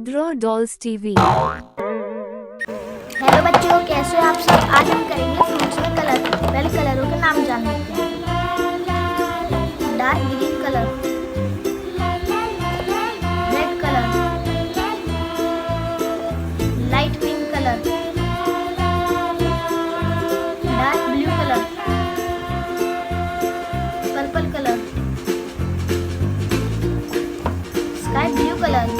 Draw dolls TV. Hello बच्चों, कैसे हो आप सब। आज हम करेंगे फ्रूट्स में कलर। पहले कलरों के नाम जान लेते हैं। Dark green colour, red colour, light pink colour, dark blue colour, purple colour, sky blue colour,